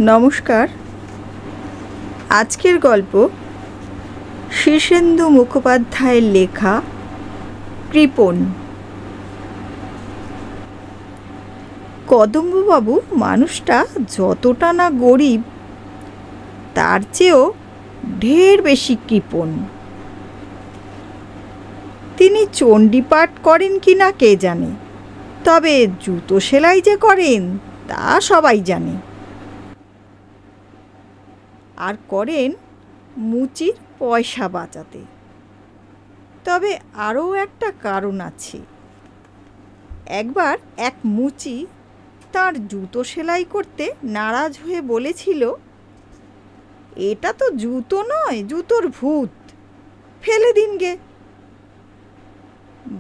নমস্কার। আজকের গল্প শীর্ষেন্দু মুখোপাধ্যায়ের লেখা কৃপণ। কদম্ববাবু মানুষটা যতটা না গরিব তার চেয়েও ঢের বেশি কৃপণ। তিনি চণ্ডীপাঠ করেন কি না কে জানে, তবে জুতো সেলাই যে করেন তা সবাই জানে। আর করেন মুচির পয়সা বাঁচাতে। তবে আরও একটা কারণ আছে। একবার এক মুচি তার জুতো সেলাই করতে নারাজ হয়ে বলেছিল, এটা তো জুতো নয়, জুতোর ভূত, ফেলে দিন গে।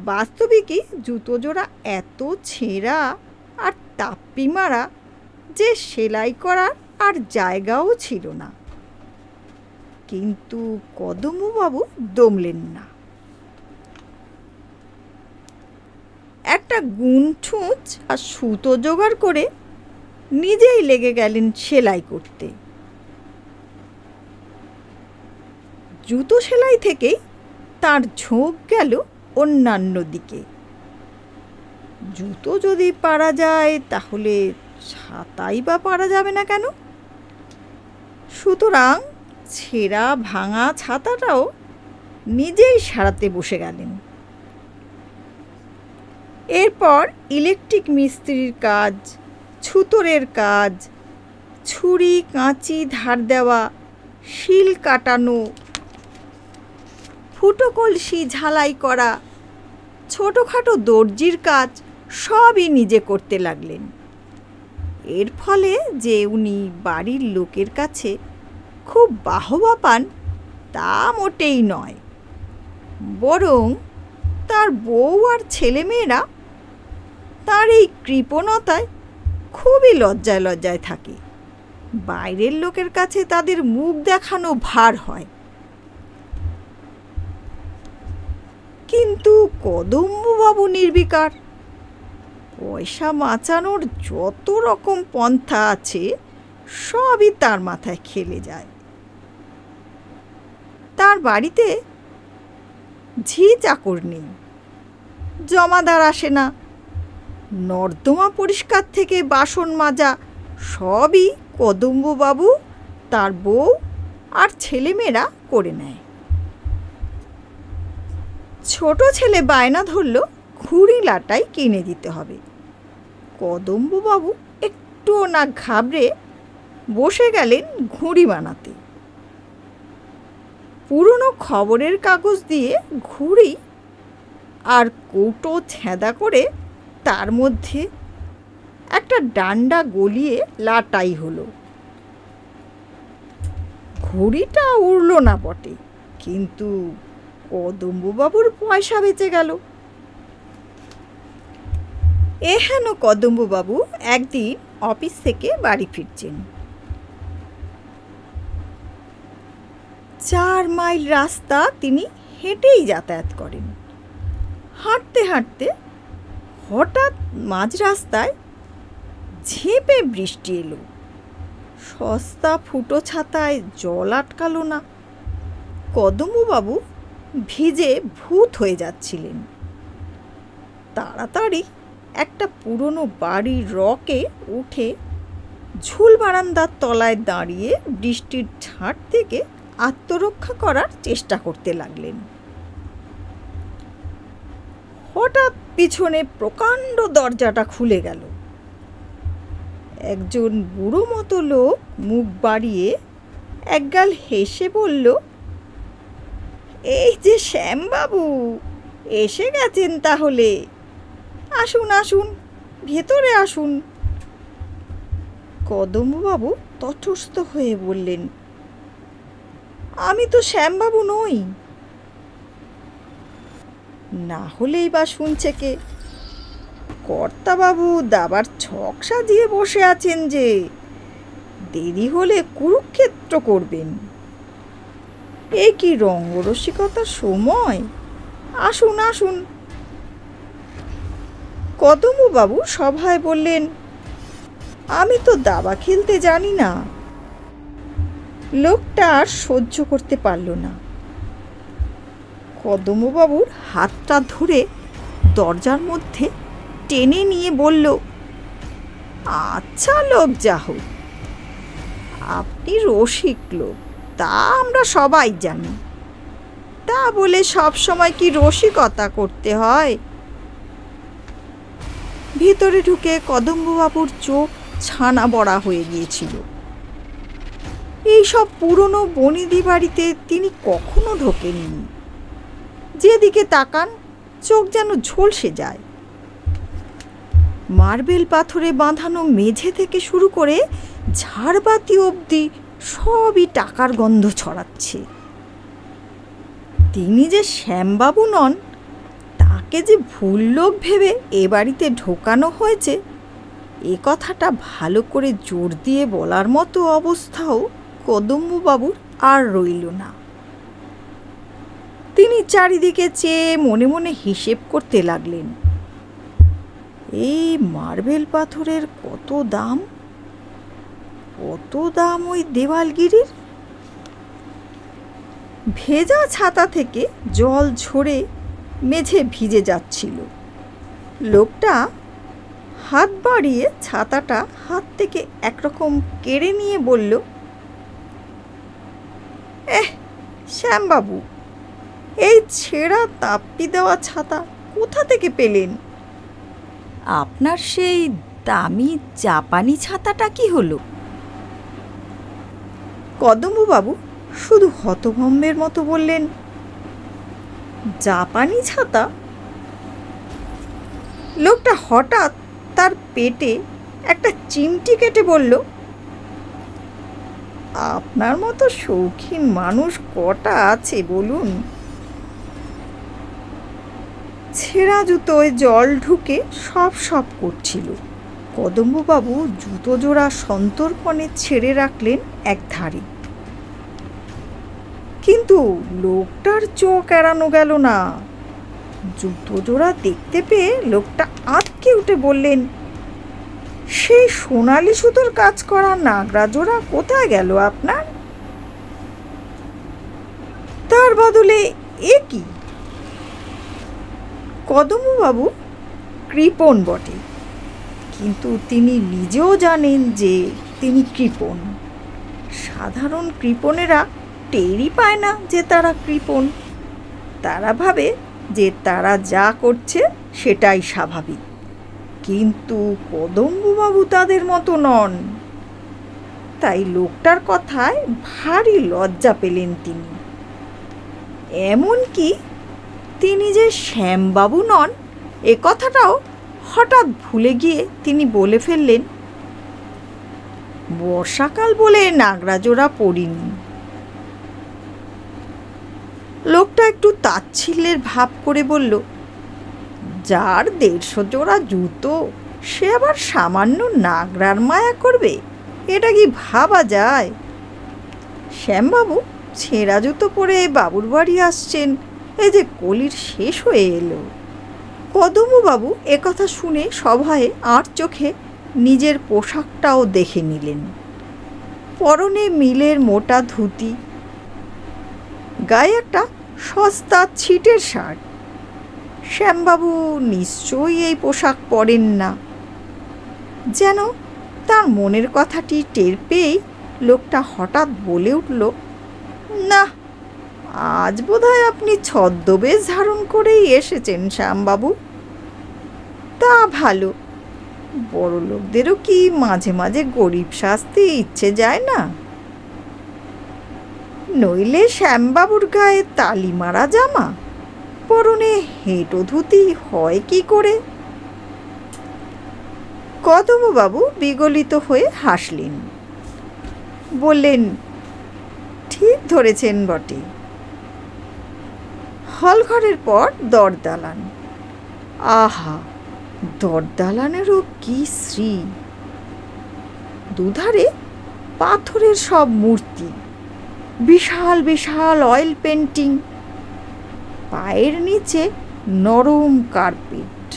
বাস্তবিকই জুতো জোড়া এত ছেঁড়া আর তাপ্পি মারা যে সেলাই করার আর জায়গাও ছিল না। কিন্তু কদম্ববাবু দমলেন না। একটা গুণছুঁচ আর সুতো জোগাড় করে নিজেই লেগে গেলেন সেলাই করতে। জুতো সেলাই থেকেই তার ঝোঁক গেল অন্যান্য দিকে। জুতো যদি পারা যায় তাহলে ছাতাই বা পারা যাবে না কেন? সুতরাং ছেঁড়া ভাঙা ছাতাটাও নিজেই সারাতে বসে গেলেন। এরপর ইলেকট্রিক মিস্ত্রির কাজ, ছুতোরের কাজ, ছুরি কাঁচি ধার দেওয়া, শিল কাটানো, ফুটো কলসি ঝালাই করা, ছোটোখাটো দর্জির কাজ সবই নিজে করতে লাগলেন। এর ফলে যে উনি বাড়ির লোকের কাছে খুব বাহবা পান তা মোটেই নয়, বরং তার বউ আর ছেলেমেয়েরা তার এই কৃপণতায় খুবই লজ্জায় লজ্জায় থাকে। বাইরের লোকের কাছে তাদের মুখ দেখানো ভার হয়। কিন্তু কদম্ববাবু নির্বিকার। পয়সা বাঁচানোর যত রকম পন্থা আছে সবই তার মাথায় খেলে যায়। তার বাড়িতে ঝি চাকর নেই, জমাদার আসে না, নর্দমা পরিষ্কার থেকে বাসন মাজা সবই কদম্ববাবু, তার বউ আর ছেলেমেয়েরা করে নেয়। ছোট ছেলে বায়না ধরল ঘুড়ি লাটাই কিনে দিতে হবে। কদম্ববাবু একটুও না ঘাবড়ে বসে গেলেন ঘুড়ি বানাতে। পুরনো খবরের কাগজ দিয়ে ঘুড়ি আর কৌটো ছেঁদা করে তার মধ্যে একটা ডান্ডা গলিয়ে লাটাই হলো। ঘুড়িটা উড়ল না বটে, কিন্তু কদম্ববাবুর পয়সা বেঁচে গেল। এহেন কদম্ববাবু একদিন অফিস থেকে বাড়ি ফিরছেন। 4 মাইল রাস্তা তিনি হেঁটেই যাতায়াত করেন। হাঁটতে হাঁটতে হঠাৎ মাঝ রাস্তায় ঝেঁপে বৃষ্টি এলো। সস্তা ফুটো ছাতায় জল আটকালো না। কদম্ববাবু ভিজে ভূত হয়ে যাচ্ছিলেন। তাড়াতাড়ি একটা পুরনো বাড়ির রকে উঠে ঝুল বারান্দার তলায় দাঁড়িয়ে বৃষ্টির ঝাঁট থেকে আত্মরক্ষা করার চেষ্টা করতে লাগলেন। হঠাৎ পিছনে প্রকাণ্ড দরজাটা খুলে গেল। একজন বুড়ো মতো লোক মুখ বাড়িয়ে একগাল হেসে বলল, এই যে শ্যামবাবু, এসে গেছেন তাহলে। আসুন আসুন, ভেতরে আসুন। কদম্ববাবু তটস্থ হয়ে বললেন, আমি তো শ্যামবাবু নই। না হলেই বা শুনছে কে? কর্তাবাবু দাবার ছক সাজিয়ে বসে আছেন যে, দেরি হলে কুরুক্ষেত্র করবেন। এ কি রঙ্গরসিকতার সময়? আসুন আসুন। কদম্ববাবু সভায় বললেন, আমি তো দাবা খেলতে জানি না। লোকটা আর সহ্য করতে পারল না। কদমবাবুর হাতটা ধরে দরজার মধ্যে টেনে নিয়ে বলল, আচ্ছা লোক যা হোক, আপনি রসিক লোক তা আমরা সবাই জানি, তা বলে সব সময় কি রসিকতা করতে হয়? ভিতরে ঢুকে কদম্ববাবুর চোখ ছানা বড়া হয়ে গিয়েছিল। এইসব পুরনো বনিদি বাড়িতে তিনি কখনো ঢোকেননি। যেদিকে তাকান চোখ যেন ঝলসে যায়। মার্বেল পাথরে বাঁধানো মেঝে থেকে শুরু করে ঝাড়বাতি অবধি সবই টাকার গন্ধ ছড়াচ্ছে। তিনি যে শ্যামবাবু নন, তাকে যে ভুল লোক ভেবে এ বাড়িতে ঢোকানো হয়েছে, এ কথাটা ভালো করে জোর দিয়ে বলার মতো অবস্থাও কদম্ববাবুর আর রইল না। তিনি চারিদিকে চেয়ে মনে মনে হিসেব করতে লাগলেন। এই মার্বেল পাথরের কত দাম, কত দাম ওই দেওয়ালগিরির? ভেজা ছাতা থেকে জল ঝরে মেঝে ভিজে যাচ্ছিল। লোকটা হাত বাড়িয়ে ছাতাটা হাত থেকে একরকম কেড়ে নিয়ে বলল, শ্যামবাবু, এই ছেঁড়া তাপ্পি দেওয়া ছাতা কোথা থেকে পেলেন? আপনার সেই দামি জাপানি ছাতাটা কি হলো? কদম্ববাবু শুধু হতভম্বের মতো বললেন, জাপানি ছাতা? লোকটা হঠাৎ তার পেটে একটা চিমটি কেটে বলল, আপনার মতো শৌখিন মানুষ কটা আছে বলুন? ছেঁড়া জুতোয় জল ঢুকে সপ সপ করছিল। কদম্ববাবু জুতো জোড়া সন্তর্পণে ছেড়ে রাখলেন এক ধারে। কিন্তু লোকটার চোখ এড়ানো গেল না। জুতো জোড়া দেখতে পেয়ে লোকটা আঁতকে উঠে বললেন, সেই সোনালি সুতোর কাজ করা নাগরা জোড়া কোথায় গেল আপনার? তার বদলে এ কি? কদম্ববাবু কৃপণ বটে, কিন্তু তিনি নিজেও জানেন যে তিনি কৃপণ। সাধারণ কৃপণেরা টেরই পায় না যে তারা কৃপণ। তারা ভাবে যে তারা যা করছে সেটাই স্বাভাবিক। কিন্তু কদম্ববাবু তাদের মতো নন। তাই লোকটার কথায় ভারী লজ্জা পেলেন তিনি। এমনকি তিনি যে শ্যামবাবু নন এ কথাটাও হঠাৎ ভুলে গিয়ে তিনি বলে ফেললেন, বর্ষাকাল বলে নাগরা জোড়া পড়িনি। লোকটা একটু তাচ্ছিল্যের ভাব করে বলল, যার 150 জোড়া জুতো সে আবার সামান্য নাগরার মায়া করবে? এটা কি ভাবা যায়? শ্যামবাবু ছেঁড়া জুতো পরে বাবুর বাড়ি আসছেন, এই যে কলির শেষ হয়ে এলো। কদম্ববাবু একথা শুনে সভয়ে আর চোখে নিজের পোশাকটাও দেখে নিলেন। পরনে মিলের মোটা ধুতি, গায়ে একটা সস্তা ছিটের শার্ট। শ্যামবাবু নিশ্চয়ই এই পোশাক পরেন না। যেন তার মনের কথাটি টের পেয়েই লোকটা হঠাৎ বলে উঠল, না, আজ বোধহয় আপনি ছদ্মবেশ ধারণ করেই এসেছেন শ্যামবাবু। তা ভালো, বড় লোকদেরও কি মাঝে মাঝে গরিব সাজতে ইচ্ছে যায় না? নইলে শ্যামবাবুর গায়ে তালি মারা জামা, পরনে হেঁটো ধুতি হয় কি করে? কদম্ববাবু বিগলিত হয়ে হাসলেন, বললেন, ঠিক ধরেছেন বটে। হলঘরের পর দরদালান। আহা, দরদালানেরও কি শ্রী! দুধারে পাথরের সব মূর্তি, বিশাল বিশাল অয়েল পেন্টিং, পায়ের নিচে নরম কার্পেট।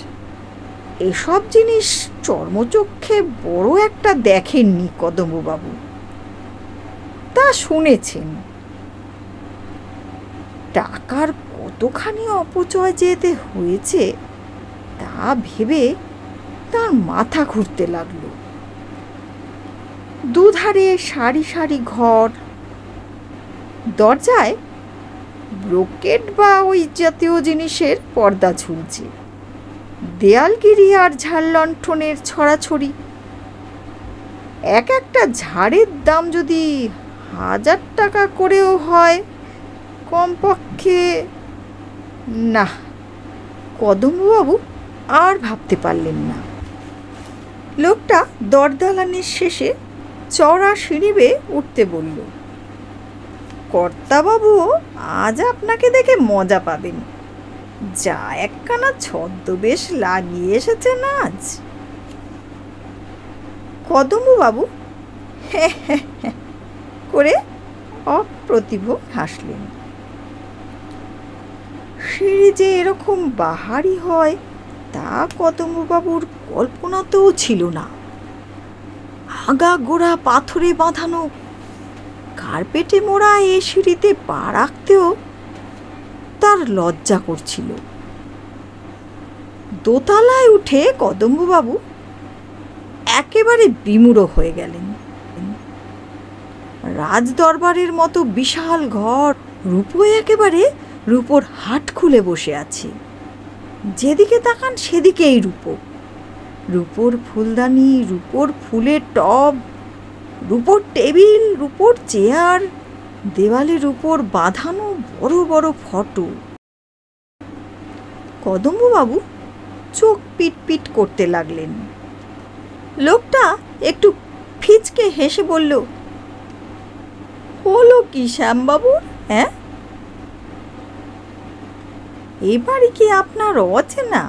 এসব জিনিস চর্মচক্ষে বড় একটা দেখেননি কদম্ববাবু, তা শুনেছেন। টাকার কতখানি অপচয় যেতে হয়েছে তা ভেবে তার মাথা ঘুরতে লাগলো। দুধারে সারি সারি ঘর, দরজায় ব্রোকেট বা ওই জাতীয় জিনিসের পর্দা ঝুলছে, দেয়ালগিরি আর ঝাড় লণ্ঠনের ছড়াছড়ি। এক একটা ঝাড়ের দাম যদি 1000 টাকা করেও হয়, কমপক্ষে। না, কদম্ববাবু আর ভাবতে পারলেন না। লোকটা দরদালানের শেষে চড়া সিঁড়ি বেয়ে উঠতে বলল, কর্তাবাবুও আজ আপনাকে দেখে মজা পাবেন, যা একখানা ছদ্মবেশ লাগিয়ে এসেছেন আজ। কদম্ববাবু হ্যাঁ হ্যাঁ হ্যাঁ করে অপ্রতিভ হাসলেন। সিঁড়ি যে এরকম বাহারি হয় তা কদম্ববাবুর কল্পনাতেও ছিল না। আগা গোড়া পাথরে বাঁধানো, কার্পেটে মোড়া এ সিঁড়িতে পা রাখতেও তার লজ্জা করছিল। দোতলায় উঠে কদম্ববাবু একেবারে বিমূঢ় হয়ে গেলেন। রাজদরবারের মতো বিশাল ঘর, রূপোয় একেবারে রূপোর হাট খুলে বসে আছে। যেদিকে তাকান সেদিকেই রূপো, রূপোর ফুলদানি, রূপোর ফুলের টব, রূপোর টেবিল, রূপোর চেয়ার, দেওয়ালে রূপোর বাঁধানো বড় বড় ফটো। কদম্ববাবু চোখ পিট পিট করতে লাগলেন। লোকটা একটু ফিচকে হেসে বলল, হলো কি শ্যামবাবুর? হ্যাঁ, এবারে কি আপনার অচেনা?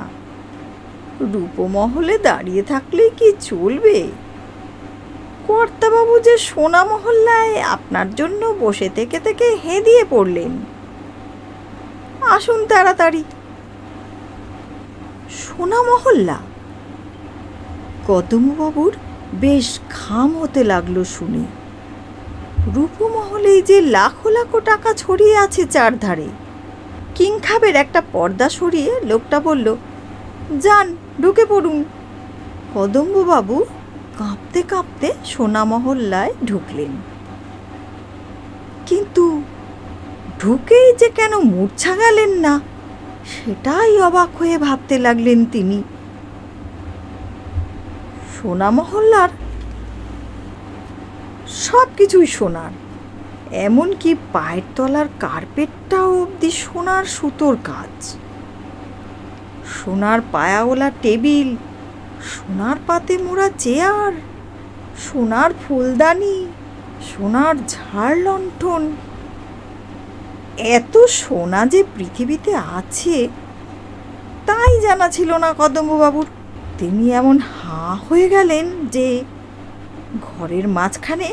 রূপমহলে দাঁড়িয়ে থাকলে কি চলবে? কর্তাবাবু যে সোনা মহল্লায় আপনার জন্য বসে থেকে থেকে হেদিয়ে পড়লেন। আসুন তাড়াতাড়ি। সোনা মহল্লা? কদম্ববাবুর বেশ ঘাম হতে লাগলো শুনে। রূপমহলেই যে লাখো লাখো টাকা ছড়িয়ে আছে চারধারে। কিংখাবের একটা পর্দা সরিয়ে লোকটা বলল, যান ঢুকে পড়ুন। কদম্ববাবু কাঁপতে কাঁপতে সোনা মহল্লায় ঢুকলেন। কিন্তু ঢুকেই যে কেন মূর্ছা গেলেন না, সেটাই অবাক হয়ে ভাবতে লাগলেন তিনি। সোনা মহল্লার সব কিছুই সোনার, এমনকি পায়ের তলার কার্পেটটাও অবধি সোনার সুতোর কাজ। সোনার পায়াওয়ালা টেবিল, সোনার পাতে মোড়া চেয়ার, সোনার ফুলদানি, সোনার ঝাড় লণ্ঠন। এত সোনা যে পৃথিবীতে আছে তাই জানা ছিল না কদম্ববাবুর। তিনি এমন হাঁ হয়ে গেলেন যে ঘরের মাঝখানে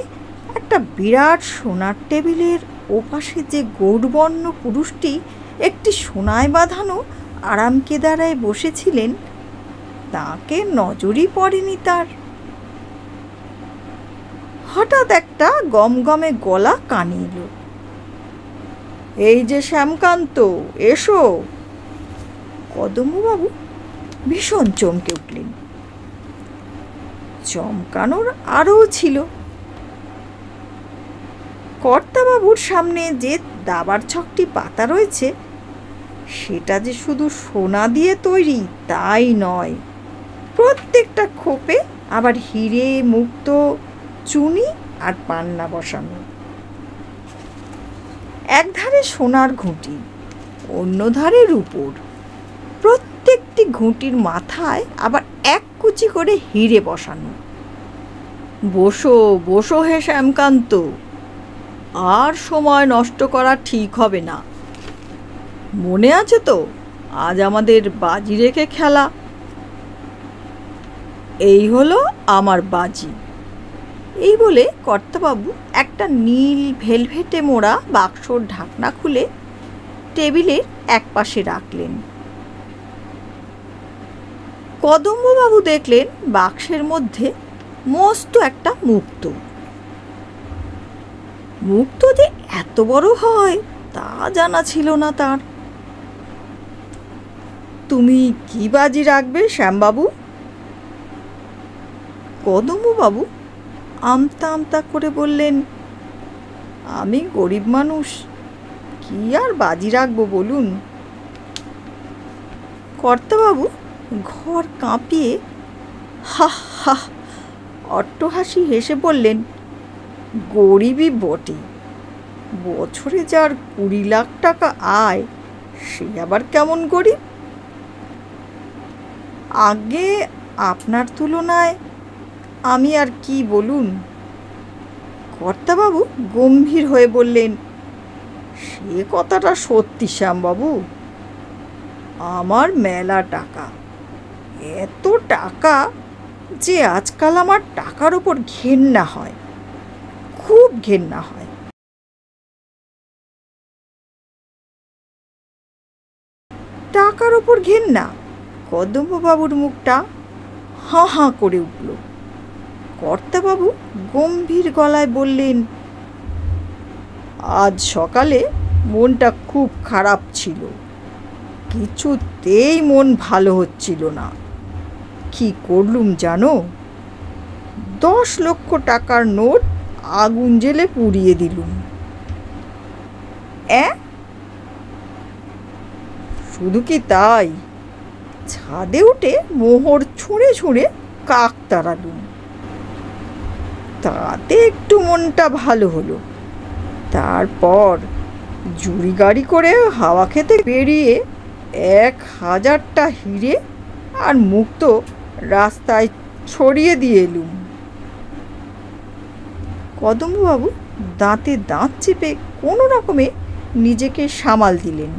একটা বিরাট সোনার টেবিলের ওপাশে যে গৌরবর্ণ পুরুষটি একটি সোনায় বাঁধানো আরাম কেদারায় বসেছিলেন তাকে নজরই পড়েনি তার। হঠাৎ একটা গমগমে গলা কানে এলো, এই যে শ্যামকান্ত, এসো। কদম্ববাবু ভীষণ চমকে উঠলেন। চমকানোর আরও ছিল, কর্তাবাবুর সামনে যে দাবার ছকটি পাতা রয়েছে সেটা যে শুধু সোনা দিয়ে তৈরি তাই নয়, প্রত্যেকটা খোপে আবার হিরে মুক্ত চুনি আর পান্না বসানো। একধারে সোনার ঘুঁটি, অন্য ধারে রূপোর। প্রত্যেকটি ঘুঁটির মাথায় আবার এক কুচি করে হিরে বসানো। বসো বসো হে শ্যামকান্ত, আর সময় নষ্ট করা ঠিক হবে না। মনে আছে তো আজ আমাদের বাজি রেখে খেলা? এই হলো আমার বাজি। এই বলে কর্তাবাবু একটা নীল ভেলভেটে মোড়া বাক্সর ঢাকনা খুলে টেবিলের এক পাশে রাখলেন। কদম্ববাবু দেখলেন বাক্সের মধ্যে মস্ত একটা মুক্তো। মুক্তো যে এত বড় হয় তা জানা ছিল না তার। তুমি কি বাজি রাখবে শ্যামবাবু? কদম্ববাবু আমতা আমতা করে বললেন, আমি গরিব মানুষ, কি আর বাজি রাখবো বলুন। কর্তাবাবু ঘর কাঁপিয়ে হা হা অট্টহাসি হেসে বললেন, গরিবই বটে, বছরে যার 20 লাখ টাকা আয় সে আবার কেমন গরিব? আগে আপনার তুলনায় আমি আর কি বলুন। কর্তাবাবু গম্ভীর হয়ে বললেন, সে কথাটা সত্যি শ্যামবাবু, আমার মেলা টাকা, এত টাকা যে আজকাল আমার টাকার ওপর ঘেন্না হয়, খুব ঘেন্না হয়। টাকার ওপর ঘেন্না? কদম্ববাবুর মুখটা হাঁ হাঁ করে উঠল। কর্তাবাবু গম্ভীর গলায় বললেন, আজ সকালে মনটা খুব খারাপ ছিল, কিছুতেই মন ভালো হচ্ছিল না। কি করলুম জানো? 10 লক্ষ টাকার নোট আগুন জেলে পুড়িয়ে দিলুম। শুধু কি তাই, ছাদে উঠে মোহর ছুঁড়ে ছুঁড়ে কাক তাড়ালুম, তাতে একটু মনটা ভালো হলো। তারপর জুড়ি গাড়ি করে হাওয়া খেতে বেরিয়ে 1000টা হিরে আর মুক্তো রাস্তায় ছড়িয়ে দিয়ে এলুম। কদম্ববাবু দাঁতে দাঁত চেপে কোনো রকমে নিজেকে সামাল দিলেন।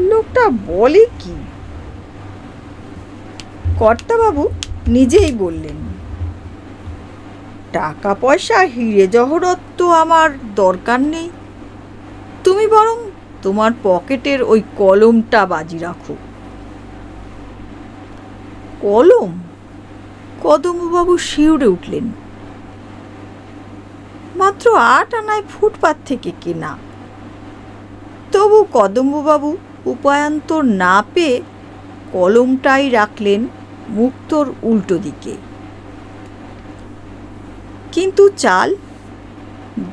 লোকটা বলে কি? কর্তাবাবু নিজেই বললেন, টাকা পয়সা হিরে জহরত তো আমার দরকার নেই, তুমি বরং তোমার পকেটের ওই কলমটা বাজি রাখো। কলম? কদম্ববাবু শিউরে উঠলেন। মাত্র 8 আনায় ফুটপাত থেকে কেনা। তবু কদম্ববাবু উপায়ান্তর না পেয়ে কলমটাই রাখলেন মুক্তোর উল্টো দিকে। কিন্তু চাল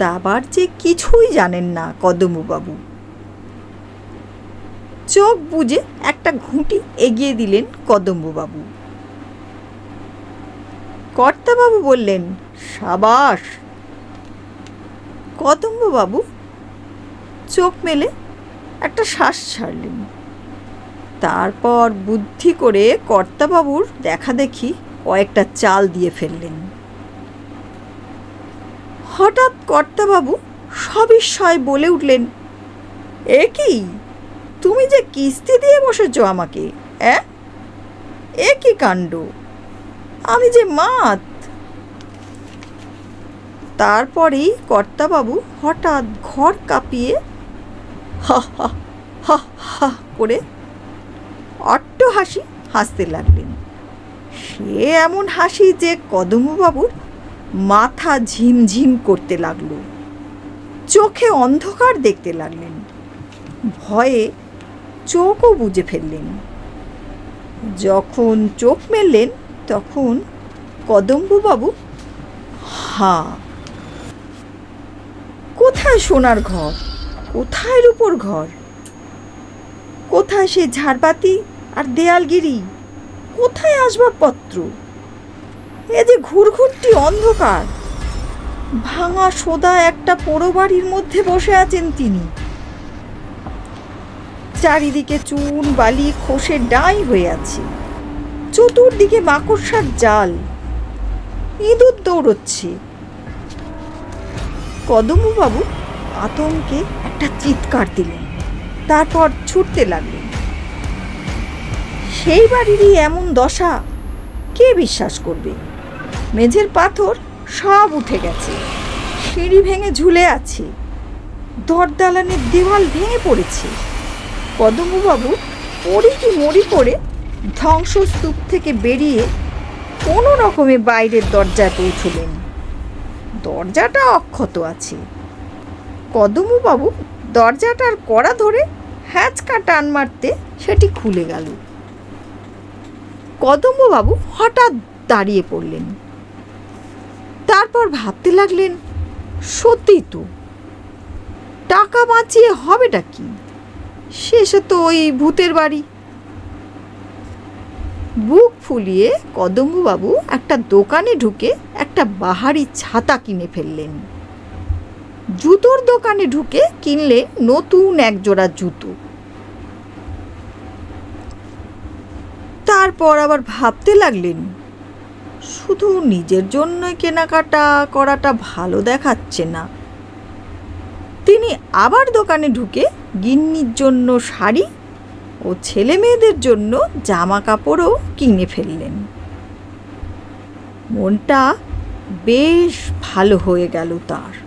দাবার যে কিছুই জানেন না কদম্ববাবু। চোখ বুজে একটা ঘুঁটি এগিয়ে দিলেন কদম্ববাবু। কর্তাবাবু বললেন, সাবাস। কদম্ববাবু চোখ মেলে একটা শ্বাস ছাড়লেন। তারপর বুদ্ধি করে কর্তাবাবুর দেখা দেখি কয়েকটা চাল দিয়ে ফেললেন। হঠাৎ কর্তাবাবু সবিস্ময়ে বলে উঠলেন, এ কি, তুমি যে কিস্তি দিয়ে বসেছ আমাকে? এ কি কাণ্ড, আমি যে মাত। তারপরেই কর্তাবাবু হঠাৎ ঘর কাঁপিয়ে হা হা হা হা করে অট্টহাসি হাসতে লাগলেন। সে এমন হাসি যে কদম্ববাবুর মাথা ঝিমঝিম করতে লাগলো, চোখে অন্ধকার দেখতে লাগলেন, ভয়ে চোখও বুজে ফেললেন। যখন চোখ মেললেন তখন কদম্ববাবু হা। কোথায় সোনার ঘর, কোথায় রূপোর ঘর, কোথায় সে ঝাড়বাতি আর দেয়ালগিরি, কোথায় আসবাবপত্র? এ যে ঘুরঘুরটি অন্ধকার। ভাঙা সোদা একটা পোড়ো বাড়ির মধ্যে বসে আছেন তিনি। চারিদিকে চুন বালি খসে ডাই হয়ে আছে, চতুর্দিকে মাকড়সার জাল, ইঁদুর দৌড়চ্ছে। কদম্ববাবু আতঙ্কে একটা চিৎকার দিলেন, তারপর ছুটতে লাগলেন। সেই বাড়িরই এমন দশা, কে বিশ্বাস করবে? মেঝের পাথর সব উঠে গেছে, সিঁড়ি ভেঙে ঝুলে আছে, দরদালানের দেওয়াল ভেঙে পড়েছে। কদম্ববাবু পড়ি কি মরি করে ধ্বংসস্তূপ থেকে বেরিয়ে কোনো রকমে বাইরের দরজায় পৌঁছলেন। দরজাটা অক্ষত আছে। কদমবাবু দরজাটার কড়া ধরে হ্যাঁচকা টান মারতে সেটি খুলে গেল। কদমবাবু হঠাৎ দাঁড়িয়ে পড়লেন। তারপর ভাবতে লাগলেন, সত্যি তো, টাকা বাঁচিয়ে হবেটা কি? শেষে তো ওই ভূতের বাড়ি। বুক ফুলিয়ে কদমবাবু একটা দোকানে ঢুকে একটা বাহারি ছাতা কিনে ফেললেন। জুতোর দোকানে ঢুকে কিনলেন নতুন একজোড়া জুতো। তারপর আবার ভাবতে লাগলেন, শুধু নিজের জন্য কেনাকাটা করাটা ভালো দেখাচ্ছে না। তিনি আবার দোকানে ঢুকে গিন্নির জন্য শাড়ি ও ছেলে মেয়েদের জন্য জামা কাপড়ও কিনে ফেললেন। মনটা বেশ ভালো হয়ে গেল তার।